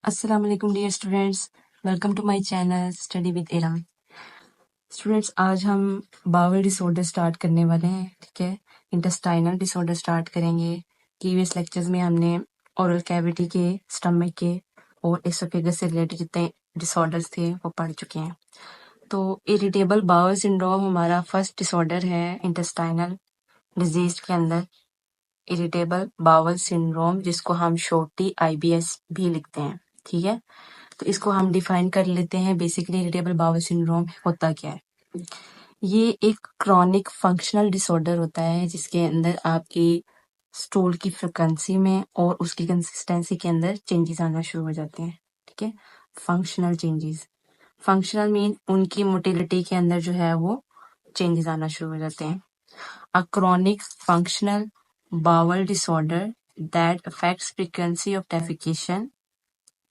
अस्सलाम वालेकुम dear students, welcome to my channel study with Ira. Students, आज हम बाउल डिसऑर्डर स्टार्ट करने वाले हैं। ठीक है, इंटेस्टाइनल डिसऑर्डर स्टार्ट करेंगे। प्रीवियस लेक्चर्स में हमने ओरल कैविटी के, स्टमक के और एसोफेगस से रिलेटेड जितने डिसऑर्डर्स थे वो पढ़ चुके हैं। तो इरिटेबल बाउल सिंड्रोम हमारा फर्स्ट डिसऑर्डर है इंटेस्टाइनल डिजीज के अंदर। इरिटेबल बाउल सिंड्रोम, जिसको हम शॉर्टली IBS भी लिखते हैं। ठीक है, तो इसको हम डिफाइन कर लेते हैं। बेसिकली इरिटेबल बाउल सिंड्रोम होता क्या है? ये एक क्रॉनिक फंक्शनल डिसऑर्डर होता है जिसके अंदर आपकी स्टूल की फ्रिक्वेंसी में और उसकी कंसिस्टेंसी के अंदर चेंजेस आना शुरू हो जाते हैं। ठीक है, फंक्शनल चेंजेस। फंक्शनल मीन उनकी मोटिलिटी के अंदर जो है वो चेंजेस आना शुरू हो जाते हैं। A chronic functional bowel disorder that affects frequency of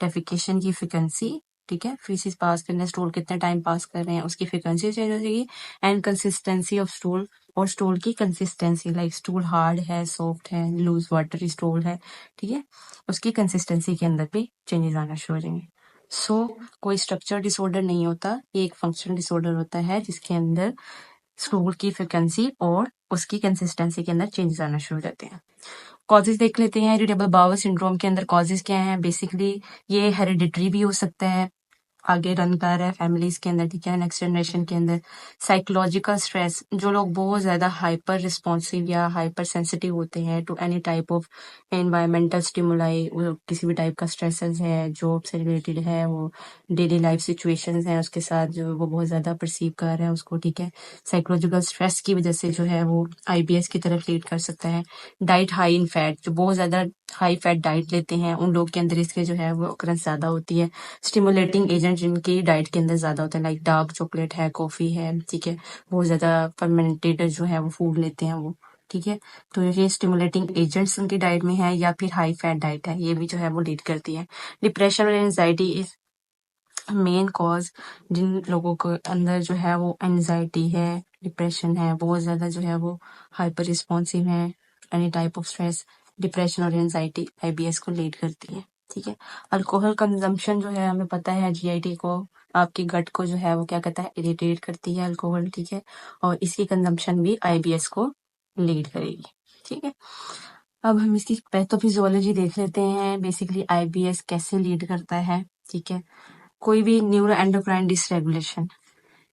defecation की फ्रिक्वेंसी। ठीक है, फीसिस पास करने, स्टूल कितने टाइम पास कर रहे हैं उसकी फ्रिक्वेंसी चेंज हो जाएगी। एंड कंसिस्टेंसी ऑफ स्टूल, और स्टूल की कंसिस्टेंसी, लाइक स्टूल हार्ड है, सॉफ्ट है, लूज वाटरी स्टूल है, ठीक है, उसकी कंसिस्टेंसी के अंदर भी चेंजेस आना शुरू हो जाएंगे। कोई स्ट्रक्चर डिसऑर्डर नहीं होता, ये एक फंक्शनल डिसऑर्डर होता है जिसके अंदर स्टूल की फ्रिक्वेंसी और उसकी कंसिस्टेंसी के अंदर चेंजेस आना शुरू हो जाते हैं। कॉजेज देख लेते हैं। इरिटेबल बाउल सिंड्रोम के अंदर कॉजेज क्या हैं? बेसिकली ये हेरिडिटरी भी हो सकता है, आगे रन कर रहा है फैमिलीज के अंदर, ठीक है, नेक्स्ट जनरेशन के अंदर। साइकोलॉजिकल स्ट्रेस, जो लोग बहुत ज्यादा हाइपर रिस्पॉन्सिव या हाइपर सेंसिटिव होते हैं to any type of environmental stimuli, किसी भी टाइप का स्ट्रेसेस है, जॉब से रिलेटेड है, वो डेली लाइफ सिचुएशंस हैं उसके साथ जो वो बहुत ज्यादा परसीव कर रहे हैं उसको, ठीक है, साइकोलॉजिकल स्ट्रेस की वजह से जो है वो IBS की तरफ लीड कर सकता है। डाइट हाई इन फैट, जो बहुत ज्यादा हाई फैट डाइट लेते हैं उन लोग के अंदर इसके जो है वो occurrence ज्यादा होती है। स्टिमुलेटिंग एजेंट जिनकी डाइट के अंदर ज्यादा होता है, लाइक डार्क चॉकलेट है, कॉफी है, ठीक है, बहुत ज्यादा फर्मेंटेड जो है वो फूड लेते हैं वो, ठीक है, तो ये स्टिमुलेटिंग एजेंट्स उनकी डाइट में है, या फिर हाई फैट डाइट है, ये भी जो है वो लीड करती है। डिप्रेशन और एंजाइटी इज मेन कॉज, जिन लोगों के अंदर जो है वो एंजाइटी है, डिप्रेशन है, बहुत ज्यादा जो है वो हाइपर रिस्पॉन्सिव है, any type of stress, depression और एंजाइटी IBS को लीड करती है। ठीक है, अल्कोहल कंजम्पशन जो है हमें पता है GIT को, आपकी गट को जो है वो क्या कहता है, इरिटेट करती है अल्कोहल, ठीक है, और इसकी कंजम्पशन भी IBS को लीड करेगी। ठीक है, अब हम इसकी पैथोफिजियोलॉजी देख लेते हैं। बेसिकली IBS कैसे लीड करता है। ठीक है, कोई भी neuro endocrine dysregulation,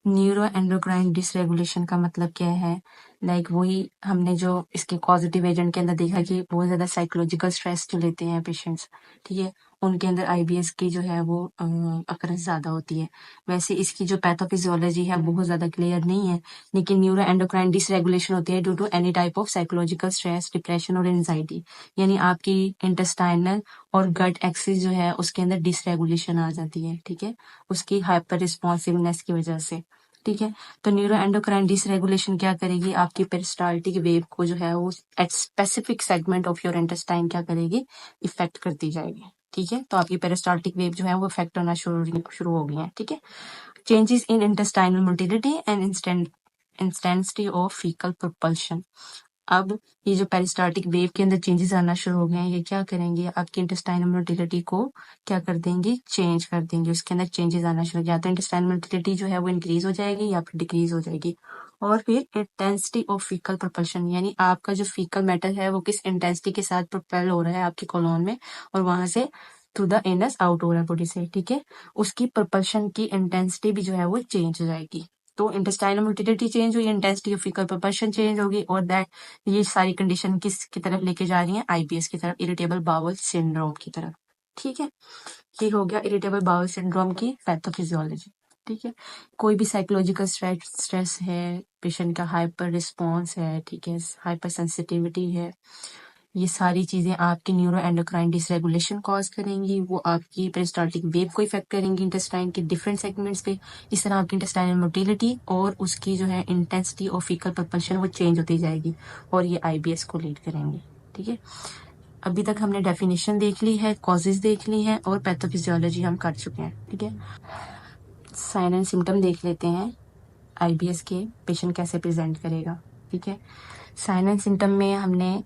neuro endocrine dysregulation का मतलब क्या है? लाइक वही हमने जो इसके पॉजिटिव एजेंट के अंदर देखा कि बहुत ज्यादा साइकोलॉजिकल स्ट्रेस जो लेते हैं पेशेंट्स, ठीक है, उनके अंदर IBS की जो है वो अकरेंस ज्यादा होती है। वैसे इसकी जो पैथोफिजियोलॉजी है बहुत ज्यादा क्लियर नहीं है, लेकिन न्यूरो एंडोक्राइन डिसरेगुलेशन होती है due to any type of psychological stress, depression और एंजाइटी, यानी आपकी इंटेस्टाइनल और गट एक्सिस जो है उसके अंदर डिसरेगुलेशन आ जाती है, ठीक है, उसकी हाइपर रिस्पॉन्सिवनेस की वजह से। ठीक है, तो न्यूरो एंडोक्राइन डिसरेगुलेशन क्या करेगी, आपकी पेरिस्टाल्टिक वेव को जो है वो at specific segment of your intestine क्या करेगी, इफेक्ट करती जाएगी। ठीक है, तो आपकी पेरिस्टाल्टिक वेव जो है वो इफेक्ट होना शुरू हो गई है। ठीक है, changes in intestinal motility and intensity of faecal propulsion. अब ये जो पेरिस्टाल्टिक वेव के अंदर चेंजेस आना शुरू हो गए हैं, ये क्या करेंगे, आपकी इंटेस्टाइनल मोटिलिटी को क्या कर देंगे, चेंज कर देंगे, उसके अंदर चेंजेस आना शुरू हो गया, तो इंटेस्टाइनल मोटिलिटी जो है वो इंक्रीज हो जाएगी या फिर डिक्रीज हो जाएगी। और फिर इंटेंसिटी ऑफ फीकल प्रोपल्शन, यानी आपका जो फीकल मैटर है वो किस इंटेंसिटी के साथ प्रोपेल हो रहा है आपके कोलोन में, और वहां से थ्रू द एनस आउट हो रहा है बॉडी से, ठीक है, उसकी प्रोपल्शन की इंटेंसिटी भी जो है वो चेंज हो जाएगी। तो इंटेस्टाइनल मोटिलिटी चेंज हुई, intensity of faecal propulsion change होगी, और दैट ये सारी कंडीशन किस की तरफ लेके जा रही है, IBS की तरफ, इरिटेबल बाउल सिंड्रोम की तरफ। ठीक है, ये हो गया इरिटेबल बाउल सिंड्रोम की पैथोफिजियोलॉजी। ठीक है, कोई भी साइकोलॉजिकल स्ट्रेस है, पेशेंट का हाइपर रिस्पॉन्स है, ठीक है, हाइपर सेंसिटिविटी है, ये सारी चीजें आपकी न्यूरो एंडोक्राइन डिसरेगुलेशन कॉज करेंगी, वो आपकी पेरिस्टाल्टिक वेव को इफेक्ट करेंगी इंटेस्टाइन के डिफरेंट सेगमेंट्स पे। इस तरह आपकी इंटेस्टाइनल मोटिलिटी और उसकी जो है इंटेंसिटी और फीकल प्रोपल्शन वो चेंज होती जाएगी, और ये IBS को लीड करेंगे। ठीक है, अभी तक हमने डेफिनेशन देख ली है, कॉजेज देख ली है, और पैथोफिजियोलॉजी हम कर चुके हैं। ठीक है, साइन एंड सिम्टम देख लेते हैं IBS के, पेशेंट कैसे प्रेजेंट करेगा। ठीक है, साइन एंड सिम्टम में हमने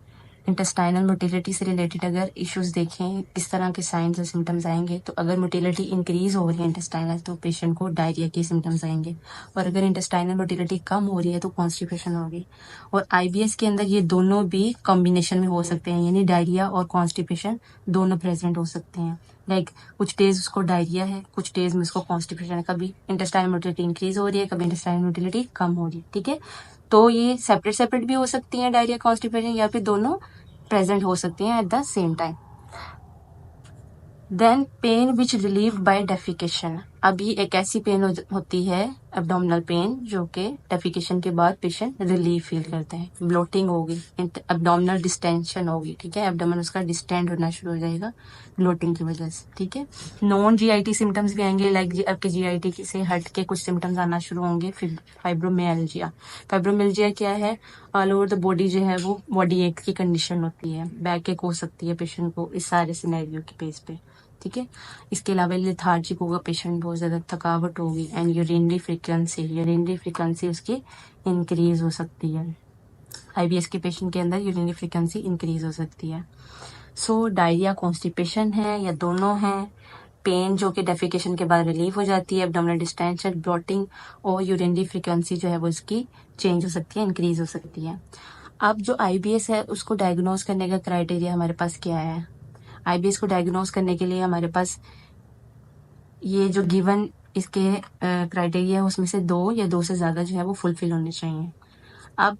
इंटेस्टाइनल मोटिलिटी से रिलेटेड अगर इश्यूज देखें, किस तरह के साइंस और सिम्टम्स आएंगे, तो अगर मोटिलिटी इंक्रीज हो रही है इंटेस्टाइनल, तो पेशेंट को डायरिया के सिम्टम्स आएंगे, और अगर इंटेस्टाइनल मोटिलिटी कम हो रही है तो कॉन्स्टिपेशन होगी। और आईबीएस के अंदर ये दोनों भी कॉम्बिनेशन में हो सकते हैं, यानी डायरिया और कॉन्स्टिपेशन दोनों प्रेजेंट हो सकते हैं। लाइक कुछ डेज उसको डायरिया है, कुछ डेज में उसको कॉन्स्टिपेशन है, कभी इंटेस्टाइनल मोटिलिटी इंक्रीज हो रही है, कभी इंटेस्टाइनल मोटिलिटी कम हो रही है, ठीक है। तो ये सेपरेट भी हो सकती हैं डायरिया कॉन्स्टिपेशन, या फिर दोनों प्रेजेंट हो सकती हैं at the same time. Then pain which relieved by defecation. अभी एक ऐसी पेन होती है एब्डोमिनल पेन जो कि डेफिकेशन के बाद पेशेंट रिलीफ फील करते हैं। ब्लोटिंग होगी, एब्डोमिनल डिस्टेंशन होगी, ठीक है, एब्डोमिन उसका डिस्टेंड होना शुरू हो जाएगा ब्लोटिंग की वजह से, ठीक है। नॉन जीआईटी सिम्टम्स भी आएंगे, लाइक आपके जीआईटी से हट के कुछ सिम्टम्स आना शुरू होंगे। फाइब्रोमियल्जिया। फाइब्रोमियल्जिया क्या है? ऑल ओवर द बॉडी जो है वो बॉडी एक की कंडीशन होती है, बैक एक हो सकती है पेशेंट को इस सारे सिनेरियो के बेस पे, ठीक है। इसके अलावा लेथार्जिक होगा पेशेंट, बहुत ज्यादा थकावट होगी, एंड यूरिनरी फ्रीक्वेंसी उसकी इंक्रीज हो सकती है। आईबीएस के पेशेंट के अंदर यूरिनरी फ्रीक्वेंसी इंक्रीज हो सकती है। सो डायरिया कॉन्स्टिपेशन है या दोनों है। पेन जो कि डेफिकेशन के बाद रिलीफ हो जाती है, एब्डोमिनल डिस्टेंशन, ब्लोटिंग, और यूरिनरी फ्रीक्वेंसी जो है वो उसकी चेंज हो सकती है, इंक्रीज हो सकती है। अब जो आईबीएस है उसको डायग्नोज करने का क्राइटेरिया हमारे पास क्या है? आईबीएस को डायग्नोज करने के लिए हमारे पास ये जो गिवन इसके क्राइटेरिया है उसमें से 2 या 2 से ज्यादा जो है वो फुलफिल होने चाहिए। अब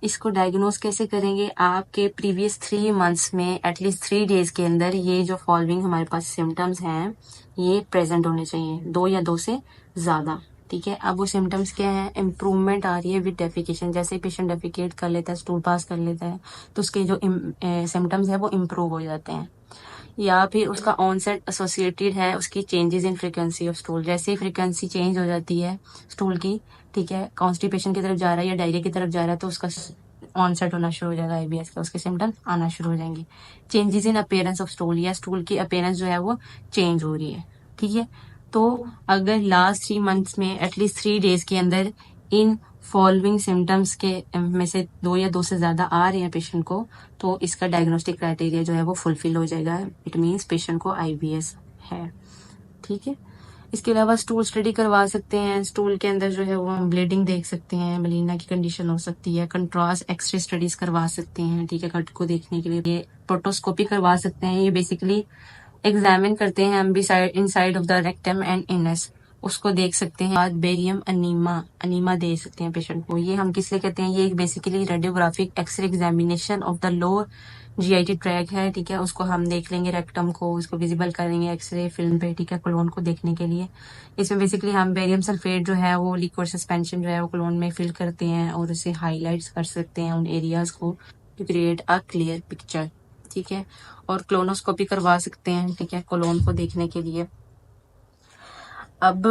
इसको डायग्नोज कैसे करेंगे? आपके प्रीवियस 3 मंथ्स में एटलीस्ट 3 डेज के अंदर ये जो फॉलोइंग हमारे पास सिम्टम्स हैं ये प्रेजेंट होने चाहिए, 2 या 2 से ज्यादा, ठीक है। अब वो सिम्टम्स क्या है? इम्प्रूवमेंट आ रही है विद डेफिकेशन, जैसे पेशेंट डेफिकेट कर लेता है, स्टूल पास कर लेता है, तो उसके जो सिम्टम्स है वो इम्प्रूव हो जाते हैं। या फिर उसका ऑनसेट एसोसिएटेड है उसकी changes in frequency of stool, जैसे ही फ्रीक्वेंसी चेंज हो जाती है स्टूल की, ठीक है, कॉन्स्टिपेशन की तरफ जा रहा है या डायरिया की तरफ जा रहा है, तो उसका ऑनसेट होना शुरू हो जाएगा आईबीएस का, उसके सिम्टम्स आना शुरू हो जाएंगे। Changes in appearance of stool, या स्टूल की अपीयरेंस जो है वो चेंज हो रही है, ठीक है। तो अगर लास्ट 3 मंथ्स में एटलीस्ट 3 डेज के अंदर इन फॉलोइंग सिम्टम्स के में से 2 या 2 से ज्यादा आ रहे हैं पेशेंट को, तो इसका डायग्नोस्टिक क्राइटेरिया जो है वो फुलफिल हो जाएगा। इट मीन्स पेशेंट को आईबीएस है, ठीक है। इसके अलावा स्टूल स्टडी करवा सकते हैं, स्टूल के अंदर जो है वो हम ब्लीडिंग देख सकते हैं, मलीना की कंडीशन हो सकती है। कंट्रास्ट एक्सरे स्टडीज करवा सकते हैं, ठीक है, कट को देखने के लिए। ये प्रोटोस्कोपी करवा सकते हैं, ये बेसिकली एग्जामिन करते हैं हम भी inside of the rectum and anus, उसको देख सकते हैं। बाद बेरियम अनीमा दे सकते हैं पेशेंट को। ये हम किस लिए कहते हैं? ये basically radiographic X-ray examination of the lower GIT track है, ठीक है। उसको हम देख लेंगे, रेक्टम को उसको विजिबल करेंगे एक्सरे फिल्म पे, ठीक है, कोलोन को देखने के लिए। इसमें बेसिकली हम बेरियम सल्फेट जो है वो लिक्विड सस्पेंशन जो है वो कोलोन में फिल करते हैं और उसे हाईलाइट्स कर सकते हैं उन एरियाज को to create a clear picture, ठीक है। और क्लोनोस्कोपी करवा सकते हैं, ठीक है, कोलोन को देखने के लिए। अब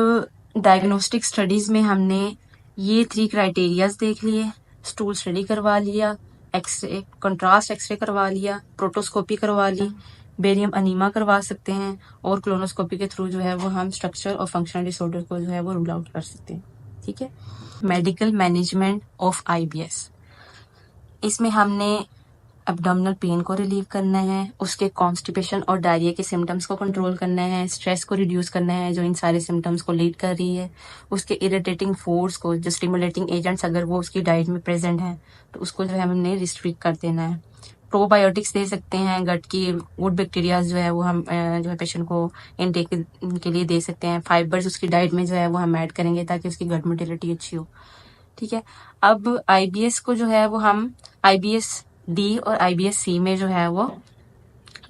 डायग्नोस्टिक स्टडीज में हमने ये 3 क्राइटेरियाज देख लिए, स्टूल स्टडी करवा लिया, एक्सरे कंट्रास्ट एक्सरे करवा लिया, प्रोटोस्कोपी करवा ली, बेरियम अनीमा करवा सकते हैं, और क्लोनोस्कोपी के थ्रू जो है वो हम स्ट्रक्चर और फंक्शनल डिसऑर्डर को जो है वो रूल आउट कर सकते हैं, ठीक है। मेडिकल मैनेजमेंट ऑफ आईबीएस, इसमें हमने एब्डोमिनल पेन को रिलीव करना है, उसके कॉन्स्टिपेशन और डायरिया के सिम्टम्स को कंट्रोल करना है, स्ट्रेस को रिड्यूस करना है जो इन सारे सिम्टम्स को लीड कर रही है, उसके इरिटेटिंग फूड्स को, जो स्टिमुलेटिंग एजेंट्स अगर वो उसकी डाइट में प्रेजेंट है तो उसको जो है हमने रिस्ट्रिक्ट कर देना है। प्रोबायोटिक्स दे सकते हैं, गट की गुड बैक्टीरिया जो है वो हम जो है पेशेंट को इनटेक के लिए दे सकते हैं। फाइबर्स उसकी डाइट में जो है वो हम ऐड करेंगे ताकि उसकी गट मोटिलिटी अच्छी हो, ठीक है। अब आईबीएस को जो है वो हम आईबीएस डी और आईबीएस सी में जो है वो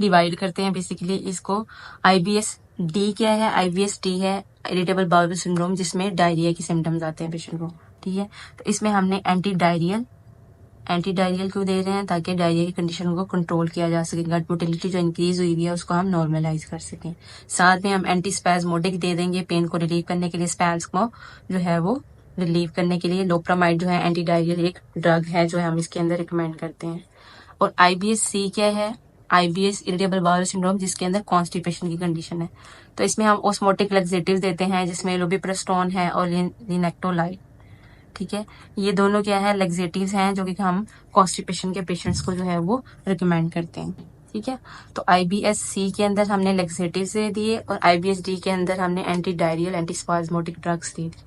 डिवाइड करते हैं। बेसिकली इसको आईबीएस डी क्या है? आईबीएस डी है इरिटेबल बाउल सिंड्रोम, जिसमें डायरिया के सिम्टम्स आते हैं पेशेंट को, ठीक है। तो इसमें हमने एंटी डायरियल क्यों दे रहे हैं? ताकि डायरिया की कंडीशन को कंट्रोल किया जा सके, गट मोटिलिटी जो इंक्रीज हुई है उसको हम नॉर्मलाइज कर सकें। साथ में हम एंटी स्पैज्मोडिक दे देंगे पेन को रिलीव करने के लिए, स्पैल्स को जो है वो रिलीव करने के लिए। लोप्रामाइड जो है एंटी डायरियल एक ड्रग है जो हम इसके अंदर रिकमेंड करते हैं। और आईबीएस सी क्या है? आईबीएस इरिटेबल बाउल सिंड्रोम, जिसके अंदर कॉन्स्टिपेशन की कंडीशन है। तो इसमें हम ऑस्मोटिक लैक्सेटिव देते हैं जिसमें लोबिप्रेस्टोन है और लिनेक्टोलाइड, ठीक है। ये दोनों क्या है, लैक्सेटिव्स हैं जो कि हम कॉन्स्टिपेशन के पेशेंट्स को जो है वो रिकमेंड करते हैं। ठीक है, तो IBS-C के अंदर हमने लैक्सेटिव्स दे दिए और IBS-D के अंदर हमने anti diarrhoeal anti spasmodic drugs दे दी।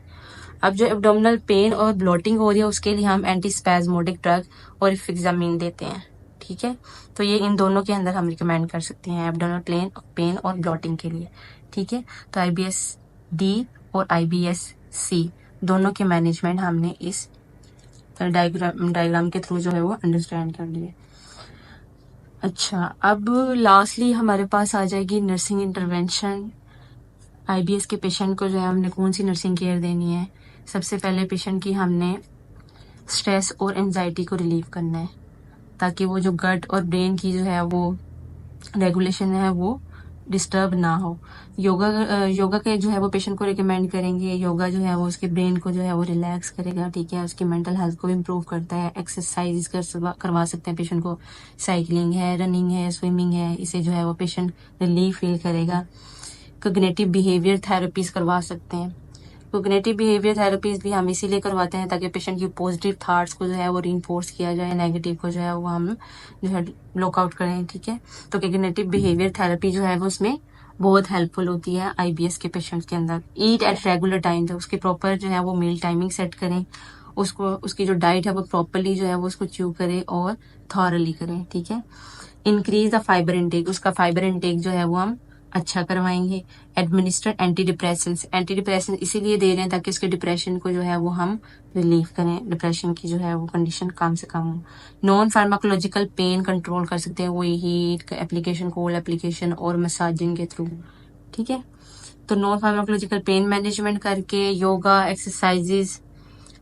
अब जो एब्डोमिनल पेन और ब्लोटिंग हो रही है उसके लिए हम एंटी स्पैज्मोटिक ड्रग और रिफेक्सामिन देते हैं। ठीक है, तो ये इन दोनों के अंदर हम रिकमेंड कर सकते हैं एब्डोमिनल पेन और ब्लोटिंग के लिए। ठीक है, तो IBS-D और IBS-C दोनों के मैनेजमेंट हमने इस डायग्राम के थ्रू जो है वो अंडरस्टैंड कर लिए। अच्छा, अब लास्टली हमारे पास आ जाएगी नर्सिंग इंटरवेंशन। IBS के पेशेंट को जो है हमने कौन सी नर्सिंग केयर देनी है। सबसे पहले पेशेंट की हमने स्ट्रेस और एंजाइटी को रिलीव करना है ताकि वो जो गट और ब्रेन की जो है वो रेगुलेशन है वो डिस्टर्ब ना हो। योगा के जो है वो पेशेंट को रिकमेंड करेंगे। योगा जो है वो उसके ब्रेन को जो है वो रिलैक्स करेगा। ठीक है, उसकी मेंटल हेल्थ को इम्प्रूव करता है। एक्सरसाइज करवा सकते हैं पेशेंट को, साइकिलिंग है, रनिंग है, स्विमिंग है, इसे जो है वो पेशेंट रिलीफ फील करेगा। कोग्निटिव बिहेवियर थेरेपीज करवा सकते हैं। कोग्निटिव बिहेवियर थेरेपीज भी हम इसीलिए करवाते हैं ताकि पेशेंट की पॉजिटिव थॉट्स को जो है वो रीइंफोर्स किया जाए, नेगेटिव को जो है वो हम जो है ब्लॉकआउट करें। ठीक है, तो कोग्निटिव बिहेवियर थेरेपी जो है वो उसमें बहुत हेल्पफुल होती है IBS के पेशेंट्स के अंदर। ईट एट रेगुलर टाइम, तो उसके प्रॉपर जो है वो मील टाइमिंग सेट करें। उसको उसकी जो डाइट है वो प्रॉपरली जो है वो उसको च्यू करें और थॉरली करें। ठीक है, इंक्रीज द फाइबर इनटेक, उसका फाइबर इनटेक जो है वो हम अच्छा करवाएंगे। एडमिनिस्टर एंटी डिप्रेशन इसीलिए दे रहे हैं ताकि उसके डिप्रेशन को जो है वो हम रिलीफ करें, डिप्रेशन की जो है वो कंडीशन कम से कम हो। नॉन फार्माकोलॉजिकल पेन कंट्रोल कर सकते हैं वो हीट एप्लीकेशन, कोल्ड एप्लीकेशन और मसाजिंग के थ्रू। ठीक है, तो नॉन फार्माकोलॉजिकल पेन मैनेजमेंट करके yoga, exercises,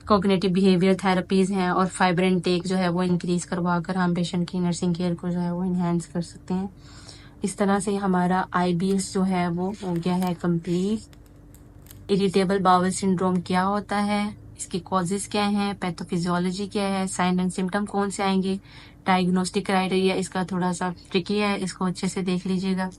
cognitive behaviour therapies हैं और फाइबर इनटेक जो है वो इंक्रीज करवा कर हम पेशेंट की नर्सिंग केयर को जो है वो इन्हेंस कर सकते हैं। इस तरह से हमारा IBS जो है वो हो गया है कंप्लीट। इरिटेबल बाउल सिंड्रोम क्या होता है, इसकी कॉजेज क्या हैं, पैथोफिजियोलॉजी क्या है, साइन एंड सिम्टम कौन से आएंगे, डायग्नोस्टिक क्राइटेरिया इसका थोड़ा सा ट्रिकी है, इसको अच्छे से देख लीजिएगा।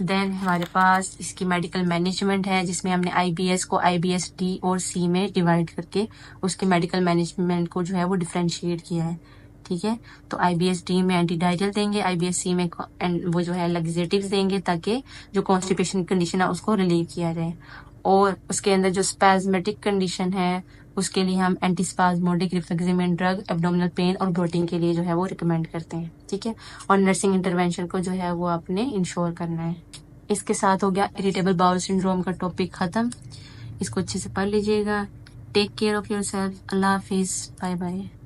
देन हमारे पास इसकी मेडिकल मैनेजमेंट है जिसमें हमने IBS को IBS-D और C में डिवाइड करके उसके मेडिकल मैनेजमेंट को जो है वो डिफ्रेंशिएट किया है। ठीक है, तो IBS-D में एंटी डायरियल देंगे, IBS-C में वो जो है लैक्सेटिव्स देंगे ताकि जो कॉन्स्टिपेशन कंडीशन है उसको रिलीव किया जाए। और उसके अंदर जो स्पैज्मेटिक कंडीशन है उसके लिए हम anti spasmodic rifaximin drug abdominal pain और ब्लोटिंग के लिए जो है वो रिकमेंड करते हैं। ठीक है, और नर्सिंग इंटरवेंशन को जो है वो आपने इंश्योर करना है। इसके साथ हो गया इरिटेबल बाउल सिंड्रोम का टॉपिक खत्म। इसको अच्छे से पढ़ लीजिएगा। Take care of yourself. अल्लाह हाफिज, बाय बाय।